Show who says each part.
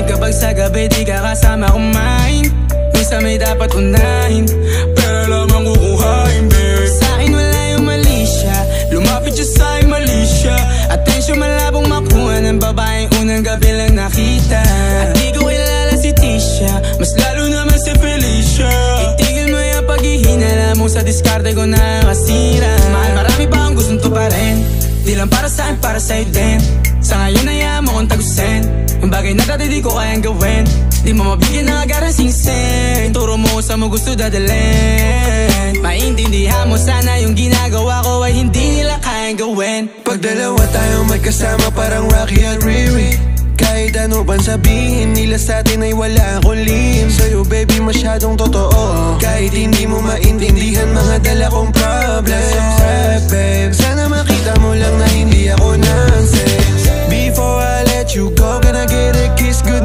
Speaker 1: kapag sa gabi di ka kasama kumain. Minsan may dapat unahin, pero lamang kukuhain, babe. Sa'kin wala yung mali siya, lumapit siya sa'kin mali siya. Atensyon malabong makuha ng babaeng unang gabi lang nakita. At di ko kilala si Tisha, mas lalo naman si Felicia. Itigil mo yung paghihinala mo sa diskarte ko na masira. Mahal, marami pa ang gustong tuparin, di lang para sa'kin, para sa'yo din. Sa ngayon ayaw mo kong tagusin yung bagay na dati di ko kayang gawin. Di mo mabigyan ng agarang singsing, turo mo sa mo gusto dadalhin. Maintindihan mo sana yung ginagawa ko ay hindi nila kayang gawin.
Speaker 2: Pag dalawa tayong magkasama parang Rocky at Riri, kahit ano bang sabihin nila sa'tin ay wala akong lihim. Sa'yo baby masyadong totoo, kahit hindi mo maintindihan mga dala kong problems. Babe, sana makita mo lang na hindi ako nonsense. Before I let you go, can I get a kiss good